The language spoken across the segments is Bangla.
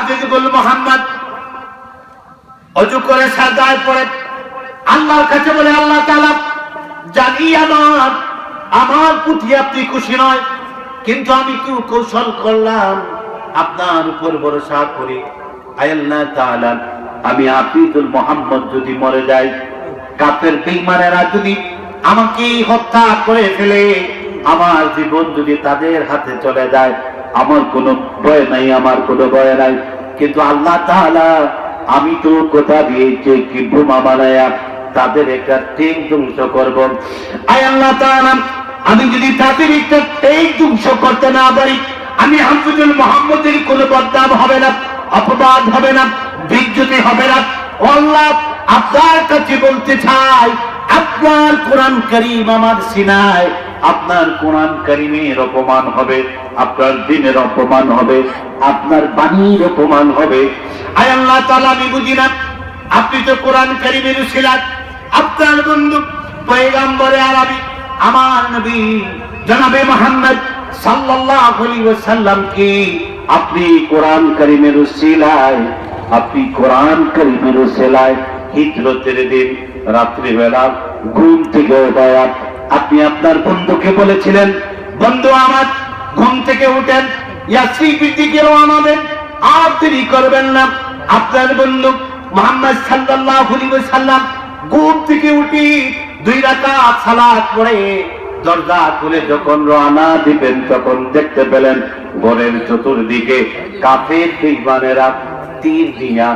হাফিজুল মুহাম্মদ অজু করে সাজদায় পড়ে আল্লাহর কাছে বলে, আল্লাহ তাআলা জানি আমার প্রতি আপনি খুশি নয়, কিন্তু আমি একটু কৌশল করলাম আপনার উপর ভরসা করি। আয় আল্লাহ তাআলা, আমি হাফিজুল মুহাম্মদ যদি মরে যাই, কাফের বেঈমানেরা যদি আমাকে হত্যা করে ফেলে, আমার জীবন যদি তাদের হাতে চলে যায়, আমার কোনো ভয় নাই, আমার কোনো ভয় নাই। কিন্তু আল্লাহ তাআলা, আমি তো কথা দিয়েছি কি বোমা বানায়া তাদের একটা ট্রেন ধ্বংস করব। আয় আল্লাহ তাআলা, আমি যদি তাদের একটা ট্রেন ধ্বংস করতে না পারি, আমি হাফিজুল মুহাম্মদের কোনো বদনাম হবে না, অপবাদ হবে না, বেইজ্জতি হবে না। আল্লাহ, আপনার কাছে বলতে চাই, আপনার কোরআন কারীম আমার সিনায়, আপনার কোরআন কারীমের অপমান হবে, আপনার দ্বীনের অপমান হবে, আপনার বাণীর অপমান হবে। আয় আল্লাহ তাআলা, আমি বুঝি না, আপনি তো কোরআন কারীমের উসিলায় আপনার বন্ধু পয়গম্বরে আরবি আমার নবী জনাবে মুহাম্মদ সাল্লাল্লাহু আলাইহি ওয়াসাল্লাম কি আপনি কোরআন কারীমের উসিলায়, আপনি কোরআন কারীমের উসিলায় হিজরতের দিন রাত্রিবেলা ঘুম থেকে ওঠায়া আপনি আপনার বন্ধুকে বলেছিলেন, বন্ধু আমার ঘুম থেকে উঠেন, ইয়াসরিবের দিকে রওনা দেন, আর দেরি করবেন না। আপনার বন্ধু মুহাম্মদ সাল্লাল্লাহু আলাইহি ওয়াসাল্লাম ঘুম থেকে উঠি 2 রাকাত সালাত পড়ে দরজা খুলে যখন রওনা দিবেন, তখন দেখতে পেলেন ঘরের চতুর্দিকে কাফের বেঈমানেরা তীর নিয়া,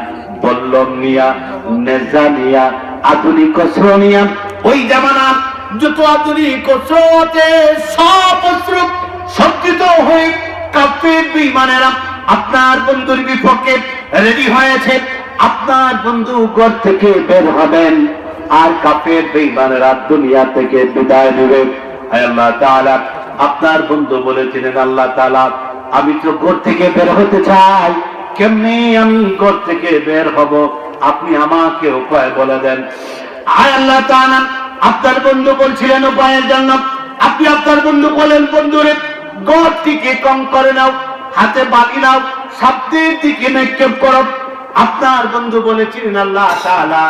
বল্লম নিয়া, নেজা নিয়া, আধুনিক অস্ত্র নিয়া, ওই জামানা যত আধুনিক অস্ত্রতে সব অস্ত্র সজ্জিত হয়ে কাফের বেঈমানেরা আপনার বন্ধুর বিপক্ষে রেডি হয়েছে। আপনার বন্ধু ঘর থেকে বের হবেন আর কাফের বেঈমানেরা দুনিয়া থেকে বিদায় নেবে। আল্লাহ তাআলা, আপনার বন্ধু বলেছিলেন, আল্লাহ তাআলা, আমি তো ঘর থেকে বের হতে চাই, কেমনে আমি ঘর থেকে বের হব, আপনি আমাকে উপায় বলে দেন। আয় আল্লাহ তাআলা, আপনার বন্ধু বলছিলেন উপায়ের জন্য, আপনি আপনার বন্ধু বলেন, বন্ধুরে ঘর থেকে কম করে নাও, হাতে বালি নাও, সামনের দিকে নিক্ষেপ করো। আপনার বন্ধু বলেছিলেন, আল্লাহ তাআলা,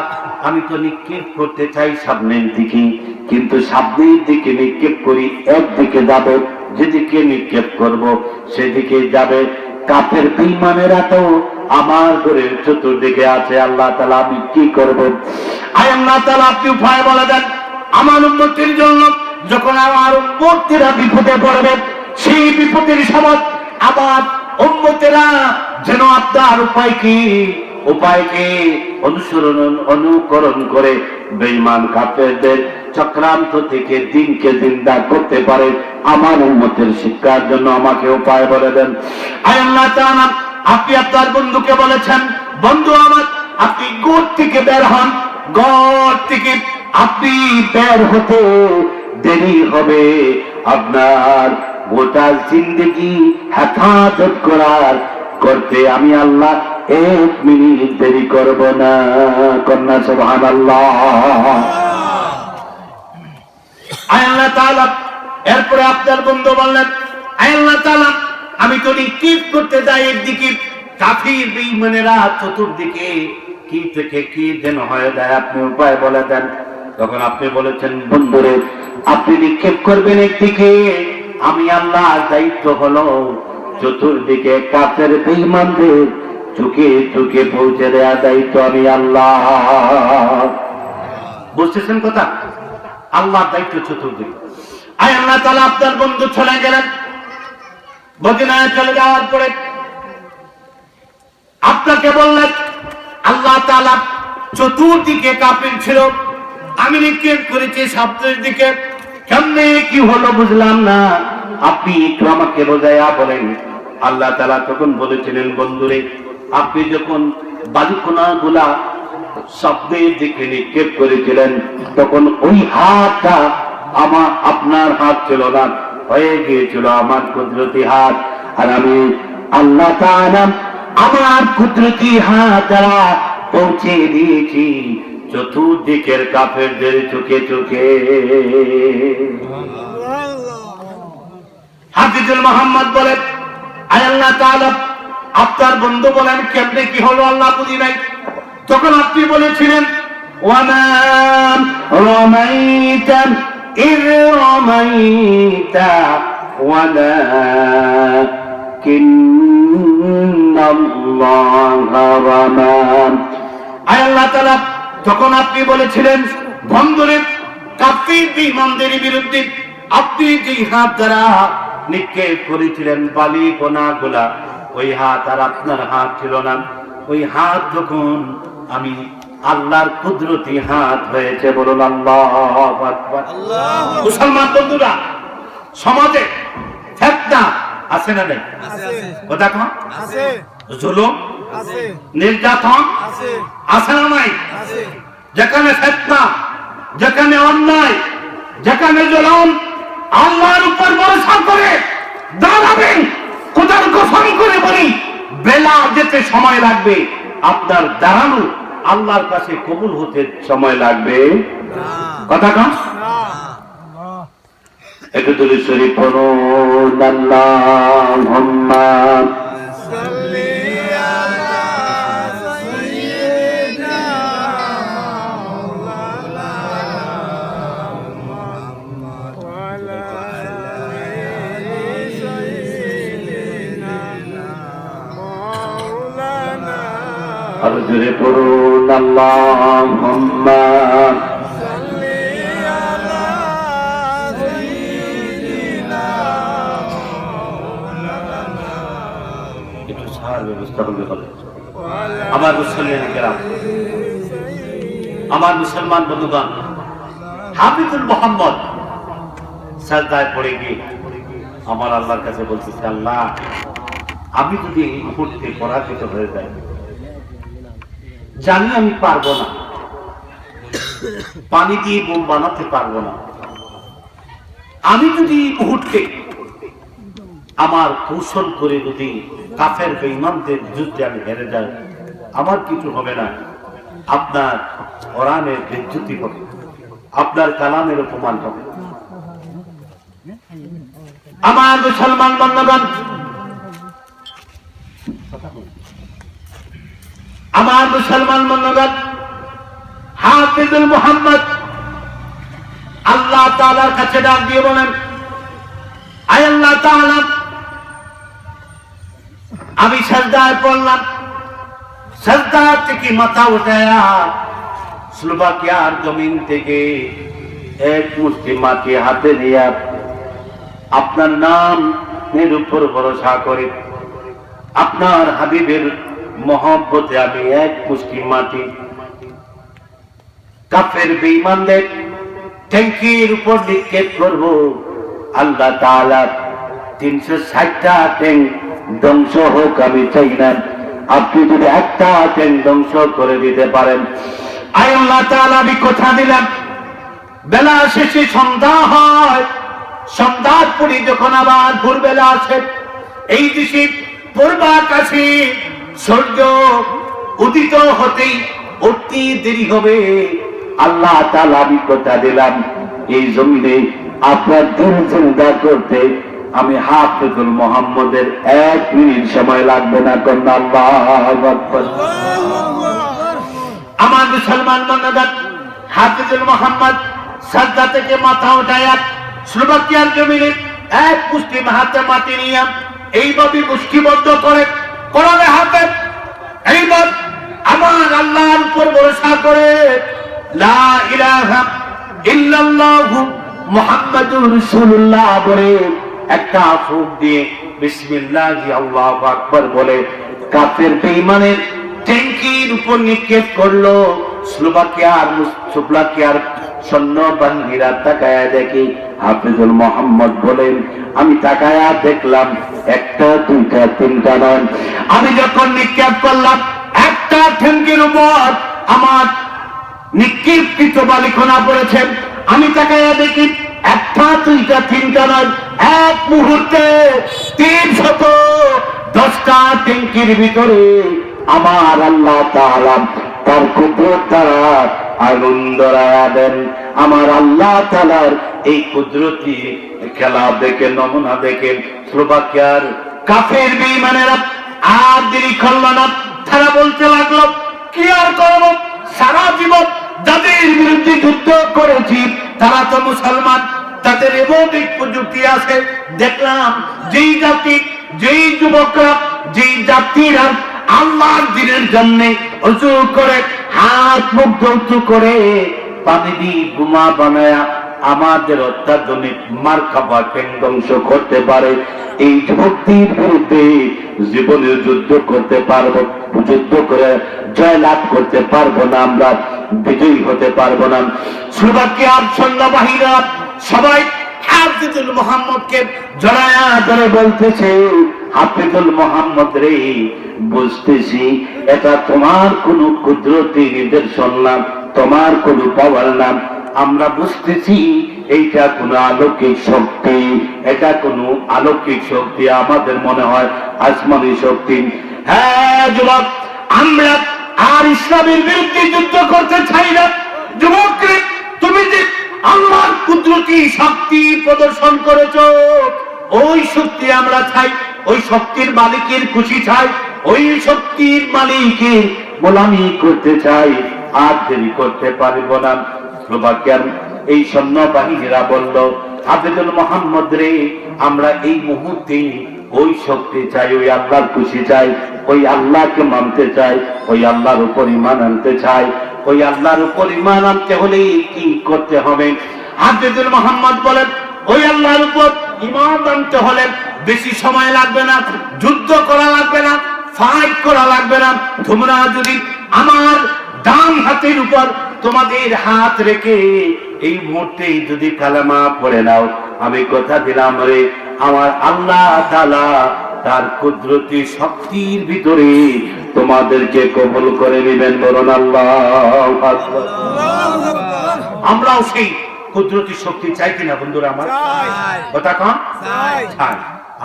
আমি তো নিক্ষেপ করতে চাই সামনের দিকে, কিন্তু সামনের দিকে নিক্ষেপ করি একদিকে যাবে, যেদিকে নিক্ষেপ করব সেদিকে যাবে। কাফের বেঈমানেরা তো আমার ঘরের চতুর্দিকে আছে, আল্লাহ তাআলা, আমি কি করব? আয় আল্লাহ তাআলা, আপনি উপায় বলে দেন আমার উম্মতের জন্য। যখন আমার উম্মতেরা বিপদে পড়বে, সেই বিপদের সময় আমার উম্মতেরা যেন আপনার উপায়কে অনুকরণ করে বেঈমান কাফেরদের চক্রান্ত থেকে দিনকে জিন্দা করতে পারে। আমার উম্মতের শিক্ষার জন্য আমাকে উপায় বলে দেন। আয় আল্লাহ তাআলা, আপনি আপনার বন্ধুকে বলেছেন, বন্ধু আমার, আপনি ঘর থেকে বের হন, ঘর থেকে আপনি বের হতে দেরি হবে, আপনার গোটা জিন্দেগি হেফাজত করতে আমি আল্লাহ 1 মিনিট দেরি করব না। কন্যা সুবহানাল্লাহ। আয় আল্লাহ তাআলা, এরপরে আপনার বন্ধু বললেন, আয় আল্লাহ তাআলা, আমি তো নিক্ষেপ করতে যাই একদিকে, কাফির বেঈমানেরা চতুর্দিকে, কি থেকে কি যেন হয়ে যায়, আপনি উপায় বলে দেন। তখন আপনি বলেছেন, বন্ধুরে, আপনি নিক্ষেপ করবেন একদিকে, আমি আল্লাহ দায়িত্ব হলো চতুর্দিকে কাফের বেঈমানদের চোখে চোখে পৌঁছে দেওয়া দায়িত্ব আমি আল্লাহ। বুঝতেছেন কথা? আল্লাহ দায়িত্ব চতুর্দিকে। আয় আল্লাহ তাআলা, আপনার বন্ধু চলে গেলেন, মদিনায় চলে যাওয়ার পরে আপনাকে বললেন, আল্লাহ তাআলা চতুর্দিকে কাফের ছিল, আমি নিক্ষেপ করেছি সামনের দিকে, কেমনে কি হলো বুঝলাম না, আপনি একটু আমাকে বোঝাইয়া বলেন। আল্লাহ তাআলা তখন বলেছিলেন, বন্ধুরে, আপনি যখন বালিকণা গুলা শব্দের দিকে নিক্ষেপ করেছিলেন, তখন ওই হাতটা আপনার হাত ছিল না, হয়ে গিয়েছিল আমার কুদরতি হাত। আর আমি আল্লাহ তাআলা আমার কুদরতি হাত দ্বারা পৌঁছে দিয়েছি চতুর্দিকের কাফেরদের চোখে চোখে। হাফিজুল মুহাম্মদ বলে, আয় আল্লাহ তাআলা, আপনার বন্ধু বলেন কেমনে কি হলো আল্লাহ বুঝি নাই। তখন আপনি বলেছিলেন ওয়ামা রামাইতা ইয রামাইতা ওয়ালাকিন্নাল্লাহা রামা। আয় আল্লাহ তাআলা, তখন আপনি বলেছিলেন বন্ধুরে কাফির বিঈমানদের বিরুদ্ধে আপনি যে হাত দ্বারা নিক্ষেপ করেছিলেন বালি কণাগুলা, ওই হাত আর আপনার হাত ছিল না। ওই হাত যখন আমি আল্লাহর কুদরতি হাত হয়েছে, বলুন আল্লাহু আকবার। মুসলমান বন্ধুরা, সমাজে ফিতনা আছে না নাই? কথা কন আছে। জুলুম আছে, নির্যাতন আছে, আছে না নাই? যেখানে ফিতনা, যেখানে অন্যায়, যেখানে জুলুম, আল্লাহর উপর ভরসা করে দাঁড়াবেন। খোদার কসম করে বলি, বেলা যেতে সময় লাগবে, আপনার দাঁড়ানো আল্লাহর কাছে কবুল হতে সময় লাগবে। কথা কন একটু তুলি শরীফ পড়ুন। আল্লাহুম্মা সাল্লি আলা সাইয়্যিদিনা মাওলানা মুহাম্মদ ওয়া আলা আলি সাইয়্যিদিনা মাওলানা। আর জোরে পড়ুন আল্লাহুম্মা ব্যবস্থা হবে। আমার মুসলিম কেরাম, আমার মুসলমান বন্ধুগণ, হাফিজুল মুহাম্মদ সাজদায় পড়ে গিয়ে আমার আল্লাহর কাছে বলতেছে, আল্লাহ আমি যদি এই মুহূর্তে পরাজিত হয়ে যাই, জানি আমি পারবো না, পানি দিয়ে বোম বানাতে পারবো না, আমি যদি এই মুহূর্তে আমার কৌশল করে যদি কাফের বেঈমানদের যুদ্ধে আমি হেরে যাই, আমার কিছু হবে না, আপনার কোরআনের বেইজ্জতি হবে, আপনার কালামের অপমান হবে। আমার মুসলমান বন্ধুগণ, আমার মুসলমান বন্ধুগণ, হাফিজুল মুহাম্মদ আল্লাহ তাআলার কাছে ডাক দিয়ে বলেন, আয় আল্লাহ তাআলা, আমি সাজদায় পড়লাম, সাজদা থেকে মাথা উঠায়া স্লোভাকিয়ার জমিন থেকে এক মুষ্টি মাটি হাতে নিয়ে আপনার নামের উপর ভরসা করে আপনার হাবিবের মহব্বতে আমি এক মুষ্টি মাটি কাফের বেঈমানদের ট্যাঙ্কির উপর নিক্ষেপ করব। আল্লাহ তাআলা 360টা ট্যাঙ্ক ধ্বংস হোক আমি চাই না, আপনি যদি একটা ট্যাঙ্ক ধ্বংস করে দিতে পারেন। আয় আল্লাহ তাআলা, আমি কথা দিলাম, বেলা শেষে সন্ধ্যা হয়, সন্ধ্যার পরে যখন আবার ভোরবেলা আসে, এই দেশে পূর্বাকাশে সূর্য উদিত হতেই অতি দেরি হবে। আল্লাহ তাআলা, আমি কথা দিলাম, এই জমিনে আপনার দিন চিন্তা করতে আমি হাফিজুল মুহাম্মদের 1 মিনিট সময় লাগবে না। কন্যা আল্লাহু আকবার। আমার মুসলমান বন্ধুগণ, হাফিজুল মুহাম্মদ সাজদা থেকে মাথা উঠায়া স্লোভাকিয়ার জমিনে এক মুষ্টি হাতে মাটি নিয়ে এইভাবে মুষ্টিবদ্ধ করে কোরআনে হাতে এইবার আমার আল্লাহর উপর ভরসা করে লা ইলাহা ইল্লাল্লাহু মুহাম্মাদুর রাসূলুল্লাহ বলে একটা ফুঁক দিয়ে বিসমিল্লাহি আল্লাহু আকবার বলে কাফের বেঈমানের ট্যাঙ্কির উপর নিক্ষেপ করলো। স্লোভাকিয়ার সৈন্যবাহিনীরা তাকায়া দেখি হাফিজুল মুহাম্মদ বলেন, আমি তাকায়া দেখলাম একটা, দুইটা, তিনটা নয়, আমি যখন নিক্ষেপ করলাম একটা ট্যাঙ্কির উপর আমার নিক্ষেপকৃত বালিকণা পড়েছে, আমি তাকায়া দেখি একটা, দুইটা, তিনটা নয়, এক মুহূর্তে 310টা ট্যাঙ্কির ভিতরে আমার আল্লাহ তাআলা তার কুদরত দ্বারা আগুন ধরায়া দেন। আমার আল্লাহ তাআলার এই কুদরতি খেলা দেখে, নমুনা দেখে স্লোভাকিয়ার কাফের বেঈমানেরা আর দেরি করলো না, তারা বলতে লাগলো কি আর করব, সারা জীবন যাদের বিরুদ্ধে যুদ্ধ করেছি তারা তো মুসলমান, তাদের এমন এক প্রযুক্তি আছে, দেখলাম যেই জাতি, যেই যুবকরা, যেই জাতিরা আল্লাহর দিনের জন্য উঁচু করে হাত মুখ উঁচু করে পানি দিয়ে বোমা বানায়া আমাদের অত্যাধুনিক মার্কাবা ধ্বংস করতে পারে, এই যুক্তির বিরুদ্ধে জীবনের যুদ্ধ করতে পারবো, যুদ্ধ করে জয় লাভ করতে পারবো না, আমরা বিজয়ী হতে পারবো না। স্লোভাকিয়ার সৈন্যবাহীরা সবাই হাফিজুল মোহাম্মদকে জড়ায়া ধরে বলতেছে, হাফিজুল মোহাম্মদ রে, বুঝতেছি এটা তোমার কোন কুদরতি নিদর্শন না, তোমার কোন পাওয়ার না, আমরা বুঝতেছি এইটা কোন অলৌকিক শক্তি, এটা কোন অলৌকিক শক্তি, আমাদের মনে হয় আসমানি শক্তি। হ্যাঁ যুবক, আমরা আর ইসলামের বিরুদ্ধে যুদ্ধ করতে চাই না। যুবক, তুমি যে আল্লাহর কুদরতি শক্তি প্রদর্শন করেছো, ওই শক্তি আমরা চাই, ওই শক্তির মালিকের খুশি চাই, ওই শক্তির মালিকের গোলামি করতে চাই, আর দেরি করতে পারবো না। স্লোভাকিয়ার এই সৈন্যবাহিনীরা বলল, হাফিজুল মোহাম্মদ রে, আমরা এই মুহূর্তে ওই শক্তি চাই, ওই আল্লাহর খুশি চাই, ওই আল্লাহকে মানতে চাই, ওই আল্লাহর উপর ঈমান আনতে চাই। ওই আল্লাহর উপর ঈমান আনতে হলে কি করতে হবে? হাফিজুল মোহাম্মদ বলেন, ওই আল্লাহর উপর ঈমান আনতে হলে বেশি সময় লাগবে না, যুদ্ধ করা লাগবে না, ফাইট করা লাগবে না। তোমরা যদি আমার ডান হাতের উপর তোমাদের হাত রেখে এই মুহূর্তে যদি কালেমা পড়ে নাও, আমি কথা দিলাম রে, আমার আল্লাহ তাআলা তার কুদরতি শক্তির ভিতরে তোমাদেরকে কবুল করে নেবেন। বলুন আল্লাহু আকবার। আমরাও সেই কুদরতি শক্তি চাই কিনা বন্ধুরা আমার? কথা কন চাই,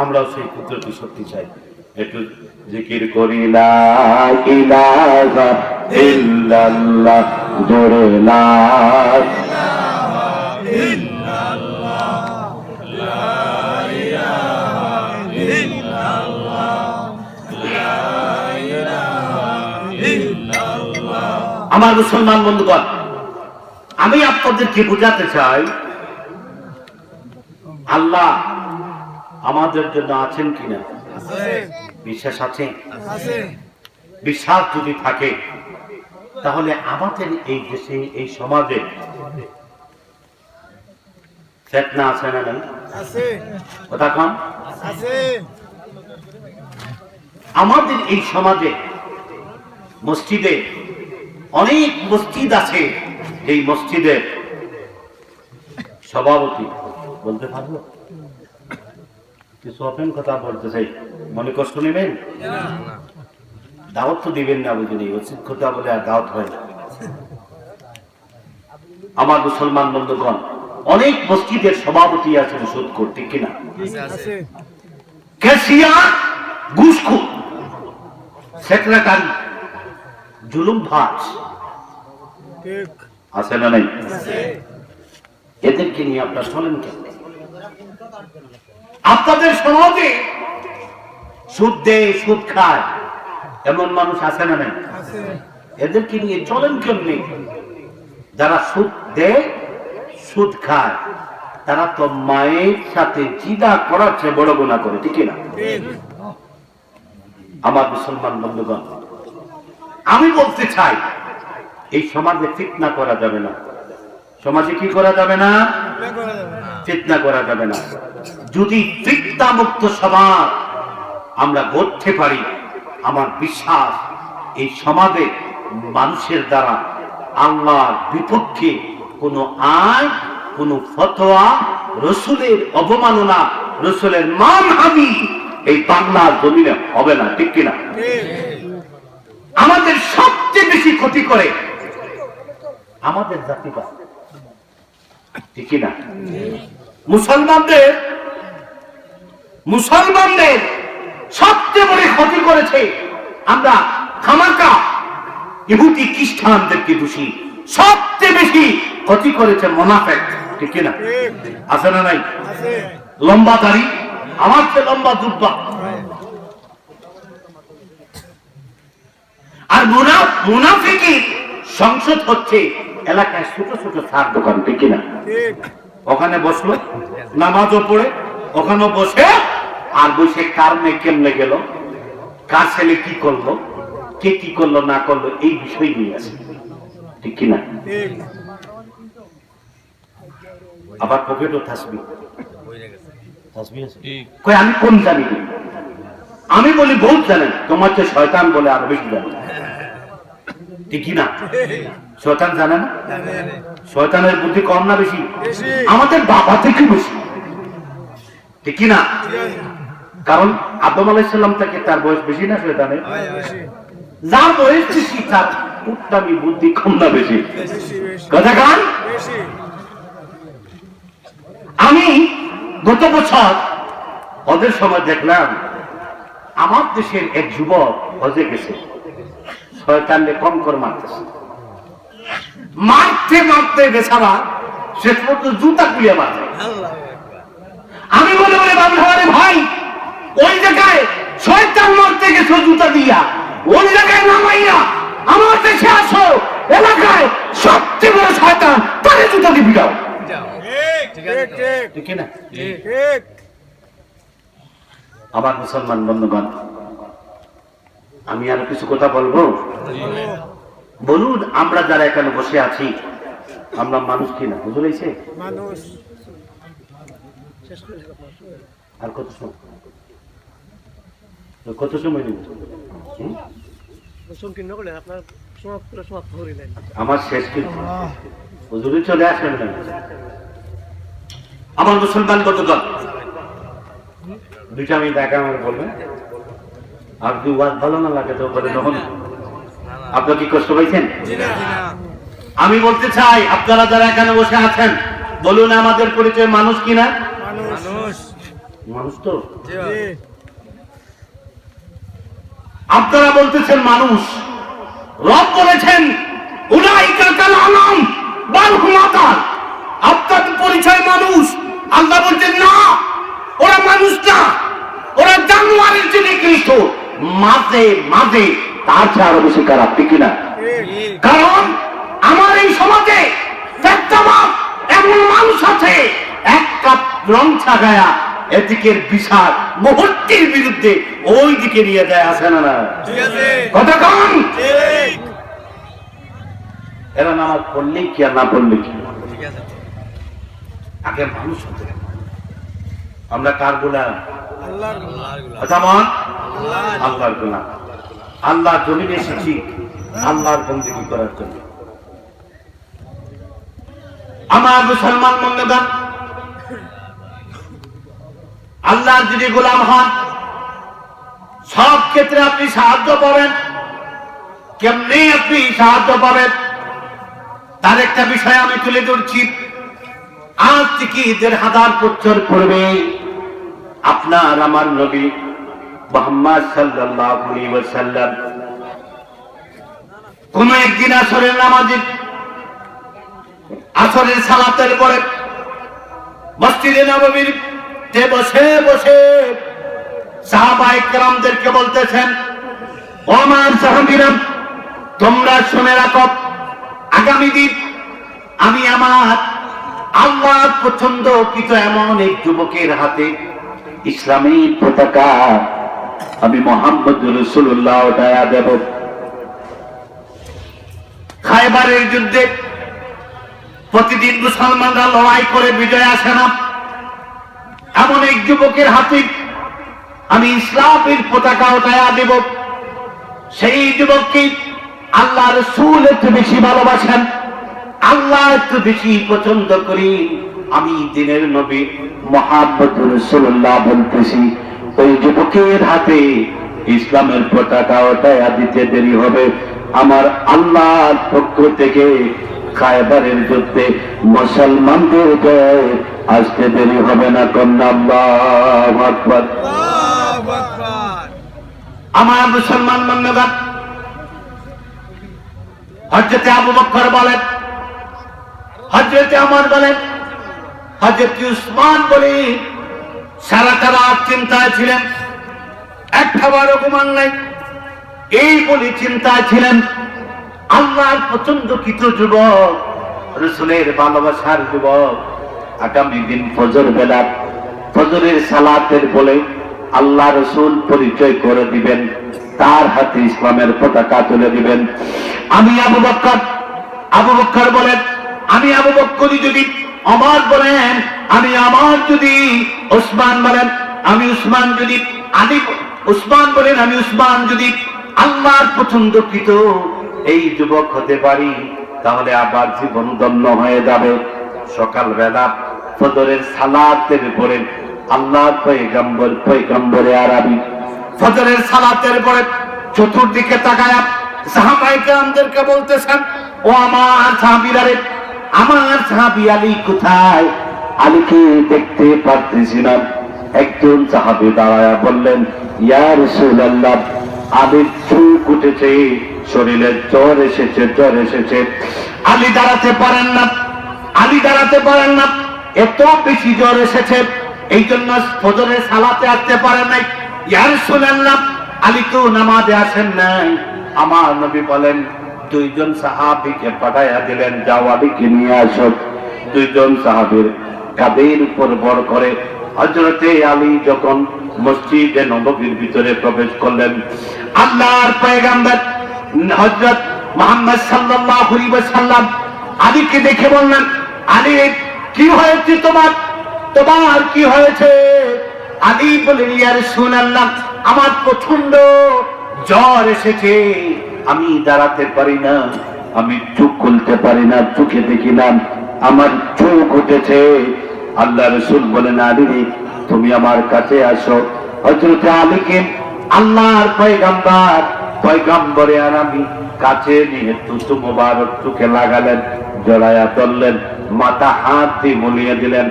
আমরাও সেই কুদরতি শক্তি চাই। একটু জিকির করি, লা ইলাহা ইল্লাল্লাহ, জোরে লা ইলাহা ইল্লাল্লাহ, লা ইলাহা ইল্লাল্লাহ, লা ইলাহা ইল্লাল্লাহ। আমার মুসলমান বন্ধুগণ, আমি আপনাদেরকে বোঝাতে চাই, আল্লাহ আমাদের জন্য আছেন কিনা? বিশ্বাস আছে? বিশ্বাস যদি থাকে তাহলে আমাদের এই দেশে, এই সমাজে ফিতনা আছে না নাই? কথা কম। আমাদের এই সমাজে মসজিদে অনেক মসজিদ আছে, এই মসজিদের সভাপতি বলতে পারবো? কিছু ওপেন কথা বলতে চাই, মনে কষ্ট নেবেন? দাওয়াত তো দিবেন না, বুঝলি? উচিত কথা বলে আর দাওয়াত হয় না। আমার মুসলমান বন্ধুগণ, অনেক মসজিদের সভাপতি আছেন সুদখোর, ঠিক কিনা? ক্যাশিয়ার ঘুষখোর, সেক্রেটারি জুলুমবাজ আছে না নাই? এদেরকে নিয়ে আপনার চলেন কেন? আপনাদের সমাজে সুদ দেয়, সুদ খায়, এমন মানুষ আছে না নাই? এদেরকে নিয়ে চলেন কেমনি? যারা সুদ দেয়, সুদ খায়, তারা তো মায়ের সাথে জিনা করার চেয়ে বড় গুনাহ করে, ঠিক না? আমার মুসলমান বন্ধুগণ, আমি বলতে চাই, এই সমাজে ফিতনা করা যাবে না। সমাজে কি করা যাবে না? ফিতনা করা যাবে না। যদি ফিতনা মুক্ত সমাজ আমরা গড়তে পারি, আমার বিশ্বাস এই সমাজে মানুষের দ্বারা আল্লাহর বিপক্ষে কোনো আইন, কোনো ফতোয়া, রসুলের অবমাননা, রসুলের মানহানি এই বাংলার জমিনে হবে না, ঠিক কিনা? আমাদের সবচেয়ে বেশি ক্ষতি করে আমাদের জাতিবাদ, ঠিক কিনা? মুসলমানদের সবচেয়ে বড় ক্ষতি করেছে আমরা খামাকা ইহুদি খ্রিস্টানদেরকে দোষী, সবচেয়ে বেশি ক্ষতি করেছে মুনাফিক, ঠিক কিনা? আছে না নাই? লম্বা দাড়ি, আমার চেয়ে লম্বা জুব্বা, আর মুনাফিকি সংসদ হচ্ছে এলাকায় ছোট ছোট চার দোকান, ঠিক কিনা? ওখানে বসলো, নামাজও পড়ে ওখানে বসে, আর বসে কার মেয়ে কেমনে গেল, কার ছেলে কি করলো, কে কি করলো না করলো, এই বিষয় নিয়ে আছে, ঠিক কিনা? আবার পকেটও থাসবি কই, আমি কোন জানি, আমি বলি বহুত জানেন, তোমার চেয়ে শয়তান বলে আরো বেশি জানে, ঠিক না? শয়তান জানে না? শয়তানের বুদ্ধি কম না বেশি? আমাদের বাবা থেকে বেশি, ঠিক না? কারণ আদম আলাইহিস সালাম থেকে তার বয়স বেশি না শয়তানের? যার বয়স বেশি তার উত্তমি বুদ্ধি কম না বেশি? কথা কান। আমি গত বছর ওদের সময় দেখলাম আমার দেশের এক যুবক হজে গেছে, শয়তানকে কম করে মারতেছে, মারতে মারতে বেচারা শেষ পর্যন্ত জুতা খুলিয়ে মারছে। আমি বলে বলে বান্ধবরে ভাই, ওই জায়গায় শয়তান মারতে গেছো জুতা দিয়া, ওই জায়গায় নামাইয়া আমার দেশে আসো, এলাকায় সবচেয়ে বড় শয়তান, তারে জুতা দিয়ে পিটাও। ঠিক না? আমার মুসলমান বন্ধুগণ, আমি আরো কিছু কথা বলবো। বলুন, আমরা যারা এখানে বসে আছি আমরা মানুষ কিনা? হুজুর আইছে মানুষ। আর কত সময় নেব? আমার শেষ কিন্তু হুজুরে চলে আসেন না। আমার মুসলমান কতজন দুইটা আমি দেখা আমার বলবেন, আর যদি ওয়াজ ভালো না লাগে তো বলে তখন আপনার কি কষ্ট পাইছেন? আমি বলতে চাই, আপনারা যারা এখানে বসে আছেন বলুন আমাদের পরিচয় মানুষ কিনা? মানুষ তো। আপনারা বলতেছেন মানুষ, রব বলেছেন উলাইকা কাল আনাম বাল হুম আদাল, আপনাদের পরিচয় মানুষ। আল্লাহ বলছেন না, ওরা মানুষ না, ওরা জানোয়ারের চেয়ে নিকৃষ্ট, মাঝে মাঝে তার চেয়ে আরো বেশি খারাপ, ঠিক কিনা? কারণ আমার এই সমাজে এমন মানুষ আছে এক কাপ রং ছাগায়া এদিকের বিশাল মুহূর্তের বিরুদ্ধে ওই দিকে নিয়ে যায়, আসে না? না কথা কম। এরা নামাজ পড়লেই কি আর না পড়লে কি? আগে মানুষ হতে, আমরা কার গোলাম? আল্লাহর গোলাম। আল্লাহর জমিনে এসেছি আল্লাহর বন্দেগী করার জন্য। আমার মুসলমান বন্ধুগণ, আল্লাহর যদি গোলাম হন সব ক্ষেত্রে আপনি সাহায্য পাবেন। কেমনি আপনি সাহায্য পাবেন তার একটা বিষয় আমি তুলে ধরছি। আজ থেকে ১,৫০০ বছর পূর্বে আপনার আমার নবী মুহাম্মদ সাল্লাল্লাহু আলাইহি ওয়াসাল্লাম কোন একদিন আসরের নামাজে, আসরের সালাতের পরে মসজিদে নববীর তে বসে বসে সাহাবায়ে কেরামদেরকে বলতেছেন, ও আমার সাহাবীরা, তোমরা শুনে রাখো, আগামী দিন আমি আমার আল্লাহর পছন্দকৃত এমন এক যুবকের হাতে ইসলামী পতাকা আমি মুহাম্মদুর রাসূলুল্লাহ উঠায়া দেব। খায়বারের যুদ্ধে প্রতিদিন মুসলমানরা লড়াই করে বিজয় আসে না, এমন এক যুবকের হাতে আমি ইসলামের পতাকা উঠায়া দেব। সেই যুবককে আল্লাহ রাসূল একটু বেশি ভালোবাসেন, আল্লাহ একটু বেশি পছন্দ করি। আমি দিনের নবী মুহাম্মদুর রাসূলুল্লাহ বলতেছি, ওই যুবকের হাতে ইসলামের পতাকা উঠায়া দিতে দেরি হবে। আমার আল্লাহর পক্ষ থেকে খায়বারের যুদ্ধে মুসলমানদের জয় আসতে দেরি হবে না। কন্যা আল্লাহু আকবার। আমার মুসলমান বন্ধুগণ, হযরত আবু বকর বলেন, হযরত ওমর বলেন, হযরত উসমান বলেন, সারা রাত চিন্তায় ছিলেন, একবারও ঘুমান নাই। এই বলে চিন্তায় ছিলেন। আল্লাহর পছন্দকৃত যুবক, রাসূলের ভালোবাসার যুবক, আগামী দিন ফজর বেলা ফজরের সালাতের বলে আল্লাহ রাসূল পরিচয় করে দিবেন, তার হাতে ইসলামের পতাকা তুলে দিবেন। আমি আবু বকর বলেন, আমি আবু বকরই যদি, ওমর বলেন আমি ওমর যদি, ওসমান বলেন আমি উসমান যদি, আলী উসমান বলেন আমি উসমান যদি আল্লাহর পছন্দকৃত এই যুবক হতে পারি, তাহলে আবার জীবন ধন্য হয়ে যাবে। সকালবেলা ফজরের সালাতের পরে আল্লাহর পয়গম্বরে আরবি ফজরের সালাতের পরে চতুর্দিকে তাকায়া সাহাবায়ে কেরামদেরকে বলতেছেন, ও আমার সাহাবীরা রে, আমার সাহাবী আলী কোথায়? আলীকে দেখতে পারতেছি না। একজন সাহাবী দাঁড়ায়া বললেন, ইয়া রাসূলুল্লাহ, আলীর চোখ উঠেছে, শরীরে জ্বর এসেছে। আলী দাঁড়াতে পারেন না, এত বেশি জ্বর এসেছে, এই জন্য ফজরের সালাতে আসতে পারেন নাই। ইয়া রাসূলুল্লাহ, আলী তো নামাজে আসেন নাই। আমার নবী বলেন, দুইজন সাহাবীকে পাঠাইয়া দিলেন, যাও আলীকে নিয়ে আসো। দুইজন সাহাবীর কাঁধের উপর ভর করে হযরতে আলী যখন মসজিদে নববীর ভিতরে প্রবেশ করলেন, আল্লাহর পয়গম্বর হযরত মুহাম্মদ সাল্লাল্লাহু আলাইহি ওয়াসাল্লাম আলীকে দেখে বললেন, আলী কি হয়েছে তোমার কি হয়েছে? আলী বলেন, ইয়া রাসূলুল্লাহ, আমার প্রচন্ড জ্বর এসেছে, আমি দাঁড়াতে পারি না, আমি চোখ খুলতে পারি না, চোখে দেখি না, আমার চোখ উঠেছে। আল্লাহ রাসূল বলেন, আলী তুমি আমার কাছে আসো। হযরত আলীকে আল্লাহর পয়গম্বরে আরবি কাছে নিয়ে থুতু মোবারক চোখে লাগালেন, জড়ায়া ধরলেন, মাথা হাত দিয়ে মুলিয়ে দিলেন।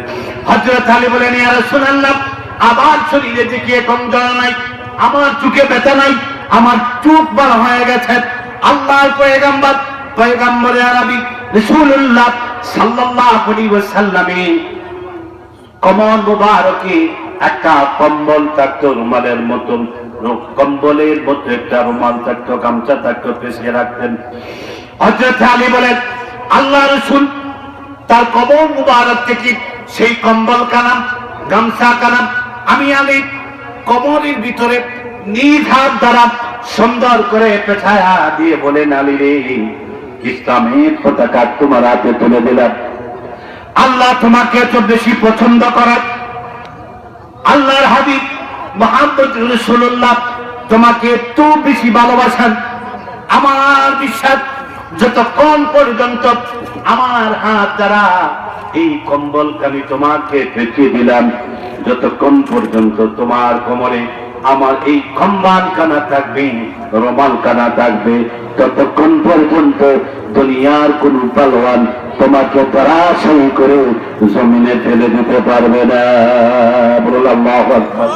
হযরত আলী বলেন, ইয়া রাসূলুল্লাহ, আমার শরীরে দেখি এখন জ্বর নাই, আমার চোখে ব্যথা নাই, আমার চোখ ভালো হয়ে গেছে। আল্লাহর পয়গম্বরে আরবি রাসূলুল্লাহ সাল্লাল্লাহু আলাইহি ওয়াসাল্লামের কমর মুবারকে একটা কম্বল থাকতো, রুমালের মতন, কম্বলের মধ্যে একটা রুমাল থাকতো, গামছা থাকতো, পেঁচিয়ে রাখতেন। হযরত আলী বলেন, আল্লাহ রাসূল তার কমর মুবারক থেকে সেই কম্বল কানাম, গামছা কানাম আমি আলী কমরের ভিতরে নিজ হাত দ্বারা সুন্দর করে পেছায়া দিয়ে বলেন, আলী রে, ইসলামের পতাকা তোমার হাতে তুলে দিলাম। আল্লাহ তোমাকে এত বেশি পছন্দ করেন, আল্লাহর হাবিব মুহাম্মদ রাসূলুল্লাহ তোমাকে এত বেশি ভালোবাসেন। আমার বিশ্বাস, যতক্ষণ পর্যন্ত আমার হাত দ্বারা এই কম্বল কানি তোমাকে পেঁচিয়ে দিলাম, যতক্ষণ পর্যন্ত তোমার কোমরে আমার এই কম্বল কানা থাকবে, রুমাল কানা থাকবে, ততক্ষণ পর্যন্ত দুনিয়ার কোন পালোয়ান তোমাকে ধরাশায়ী করে জমিনে ফেলে দিতে পারবে না। আল্লাহু আকবার।